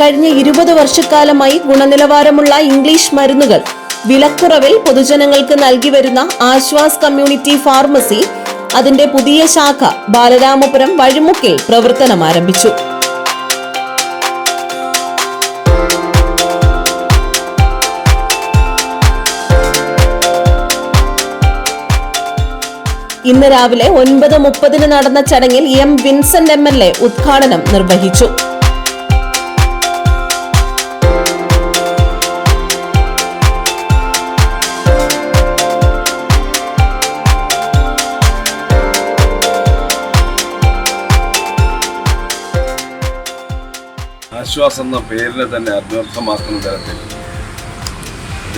കഴിഞ്ഞ 20 വർഷക്കാലമായി ഗുണനിലവാരമുള്ള ഇംഗ്ലീഷ് മരുന്നുകൾ വിലക്കുറവിൽ പൊതുജനങ്ങൾക്ക് നൽകി വരുന്ന ആശ്വാസ് കമ്മ്യൂണിറ്റി ഫാർമസി അതിന്റെ പുതിയ ശാഖ ബാലരാമപുരം വഴിമുക്കിൽ പ്രവർത്തനം ആരംഭിച്ചു. ഇന്ന് രാവിലെ 9:30 നടന്ന ചടങ്ങിൽ എം വിൻസെന്റ് MLA ഉദ്ഘാടനം നിർവഹിച്ചു. ആശ്വാസം എന്ന പേരിനെ തന്നെ അർത്ഥമാക്കുന്ന തരത്തിൽ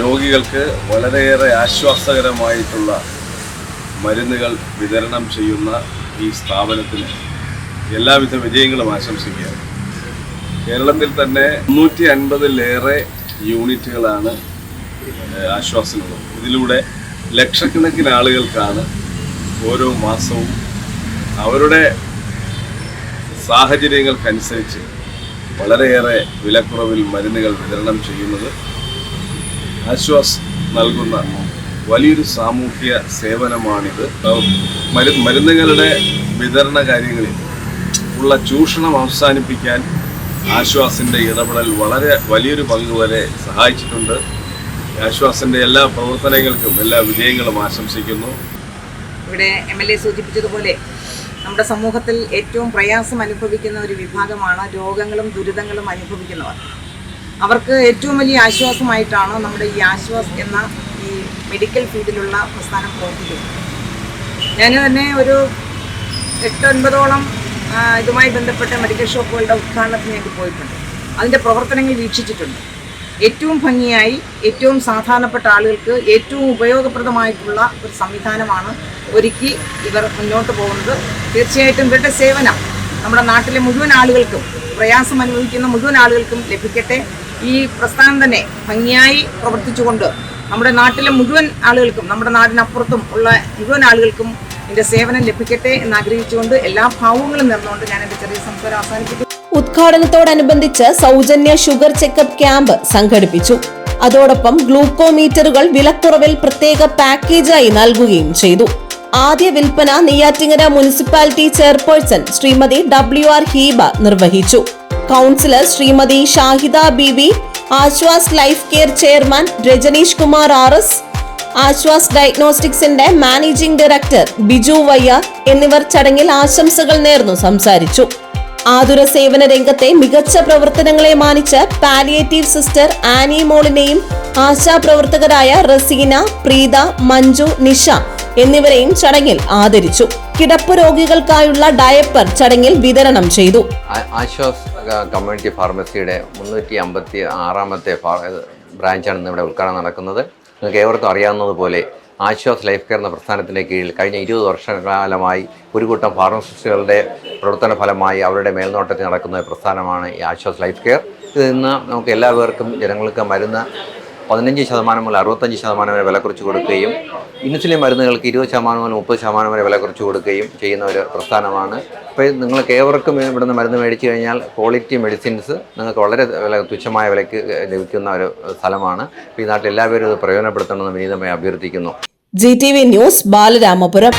രോഗികൾക്ക് വളരെയേറെ ആശ്വാസകരമായിട്ടുള്ള മരുന്നുകൾ വിതരണം ചെയ്യുന്ന ഈ സ്ഥാപനത്തിന് എല്ലാവിധ വിജയങ്ങളും ആശംസിക്കുകയാണ്. കേരളത്തിൽ തന്നെ 350-ലേറെ യൂണിറ്റുകളാണ് ആശ്വാസനുള്ളത്. ഇതിലൂടെ ലക്ഷക്കണക്കിന് ആളുകൾക്കാണ് ഓരോ മാസവും അവരുടെ സാഹചര്യങ്ങൾക്കനുസരിച്ച് വളരെയേറെ വിലക്കുറവിൽ മരുന്നുകൾ വിതരണം ചെയ്യുന്നത്. ആശ്വാസ് നൽകുന്ന വലിയൊരു സാമൂഹ്യ സേവനമാണിത്. മരുന്നുകളുടെ വിതരണ കാര്യങ്ങളിൽ ഉള്ള ചൂഷണം അവസാനിപ്പിക്കാൻ ആശ്വാസിൻ്റെ ഇടപെടൽ വളരെ വലിയൊരു പങ്ക് വരെ സഹായിച്ചിട്ടുണ്ട്. ആശ്വാസിൻ്റെ എല്ലാ പ്രവർത്തനങ്ങൾക്കും എല്ലാ വിജയങ്ങളും ആശംസിക്കുന്നു. ഇവിടെ MLA സൂചിപ്പിച്ചതുപോലെ നമ്മുടെ സമൂഹത്തിൽ ഏറ്റവും പ്രയാസം അനുഭവിക്കുന്ന ഒരു വിഭാഗമാണ് രോഗങ്ങളും ദുരിതങ്ങളും അനുഭവിക്കുന്നവർ. അവർക്ക് ഏറ്റവും വലിയ ആശ്വാസമായിട്ടാണ് നമ്മുടെ ഈ ആശ്വാസ് എന്ന ഈ മെഡിക്കൽ ഫീൽഡിലുള്ള പ്രസ്ഥാനം പ്രവർത്തിക്കുന്നത്. ഞാൻ തന്നെ ഒരു 8-9ഓളം ഇതുമായി ബന്ധപ്പെട്ട മെഡിക്കൽ ഷോപ്പുകളുടെ ഉദ്ഘാടനത്തിന് വേണ്ടി പോയിട്ടുണ്ട്. അതിൻ്റെ പ്രവർത്തനങ്ങൾ വീക്ഷിച്ചിട്ടുണ്ട്. ഏറ്റവും ഭംഗിയായി ഏറ്റവും സാധാരണപ്പെട്ട ആളുകൾക്ക് ഏറ്റവും ഉപയോഗപ്രദമായിട്ടുള്ള ഒരു സംവിധാനമാണ് ഒരുക്കി ഇവർ മുന്നോട്ട് പോകുന്നത്. തീർച്ചയായിട്ടും ഇവരുടെ സേവനം നമ്മുടെ നാട്ടിലെ മുഴുവൻ ആളുകൾക്കും, പ്രയാസം അനുഭവിക്കുന്ന മുഴുവൻ ആളുകൾക്കും ലഭിക്കട്ടെ. ഈ പ്രസ്ഥാനം തന്നെ ഭംഗിയായി പ്രവർത്തിച്ചുകൊണ്ട് നമ്മുടെ നാട്ടിലെ മുഴുവൻ ആളുകൾക്കും, നമ്മുടെ നാടിനപ്പുറത്തും ഉള്ള മുഴുവൻ ആളുകൾക്കും ഇതിൻ്റെ സേവനം ലഭിക്കട്ടെ എന്നാഗ്രഹിച്ചുകൊണ്ട് എല്ലാ ഭാവങ്ങളും നേർന്നുകൊണ്ട് ഞാൻ എൻ്റെ ചെറിയ സംസാരം അവസാനിപ്പിക്കുന്നു. ഉദ്ഘാടനത്തോടനുബന്ധിച്ച് സൗജന്യ ഷുഗർ ചെക്കപ്പ് ക്യാമ്പ് സംഘടിപ്പിച്ചു. അതോടൊപ്പം ഗ്ലൂക്കോമീറ്ററുകൾ വിലക്കുറവിൽ പ്രത്യേക പാക്കേജായി നൽകുകയും ചെയ്തു. ആദ്യ വിൽപ്പന Neyyattinkara municipality chairperson Shrimati WR Heeba നിർവഹിച്ചു. Councillor Shrimati Shahida Beebi, Ashwas life care chairman Rajneesh Kumar RS, Ashwas ഡയഗ്നോസ്റ്റിക്സിന്റെ മാനേജിംഗ് ഡയറക്ടർ ബിജു വയ്യാർ എന്നിവർ ചടങ്ങിൽ ആശംസകൾ നേർന്നു സംസാരിച്ചു. ആതുര സേവന രംഗത്തെ മികച്ച പ്രവർത്തനങ്ങളെ മാനിച്ച് പാലിയേറ്റീവ് സിസ്റ്റർ ആനി മോളിനെയും ആശാപ്രവർത്തകരായ റസീന, പ്രീത, മഞ്ജു, നിഷ എന്നിവരെയും ചടങ്ങിൽ ആദരിച്ചു. കിടപ്പ് രോഗികൾക്കായുള്ള ഡയപ്പർ ചടങ്ങിൽ വിതരണം ചെയ്തു. ആശ്വാസ് കമ്മ്യൂണിറ്റി ഫാർമസിയുടെ 356ാമത്തെ ബ്രാഞ്ചാണ് ഇന്ന് ഇവിടെ ഉദ്ഘാടനം നടക്കുന്നത്. നിങ്ങൾക്ക് ഏവർക്കും അറിയാവുന്നതുപോലെ ആശ്വാസ് ലൈഫ് കെയർ എന്ന പ്രസ്ഥാനത്തിൻ്റെ കീഴിൽ കഴിഞ്ഞ 20 വർഷക്കാലമായി ഒരു കൂട്ടം ഫാർമസിസ്റ്റുകളുടെ പ്രവർത്തന ഫലമായി അവരുടെ മേൽനോട്ടത്തിൽ നടക്കുന്ന പ്രസ്ഥാനമാണ് ഈ ആശ്വാസ് ലൈഫ് കെയർ. ഇതിൽ നിന്ന് നമുക്ക് എല്ലാവർക്കും ജനങ്ങൾക്ക് മരുന്ന് 15% മുതൽ 65% വരെ വില കുറച്ച് കൊടുക്കുകയും ഇൻസുലിൻ മരുന്നുകൾക്ക് 20% മുതൽ 30% വരെ വില കുറച്ച് കൊടുക്കുകയും ചെയ്യുന്ന ഒരു പ്രസ്ഥാനമാണ്. അപ്പോൾ നിങ്ങൾക്ക് ഏവർക്കും ഇവിടുന്ന് മരുന്ന് മേടിച്ചു കഴിഞ്ഞാൽ ക്വാളിറ്റി മെഡിസിൻസ് നിങ്ങൾക്ക് വളരെ തുച്ഛമായ വിലയ്ക്ക് ലഭിക്കുന്ന ഒരു സ്ഥലമാണ്. അപ്പോൾ ഈ നാട്ടിൽ എല്ലാവരും ഇത് പ്രയോജനപ്പെടുത്തണമെന്ന് വിനീതമായി അഭ്യർത്ഥിക്കുന്നു. GTV news, Balaramapuram.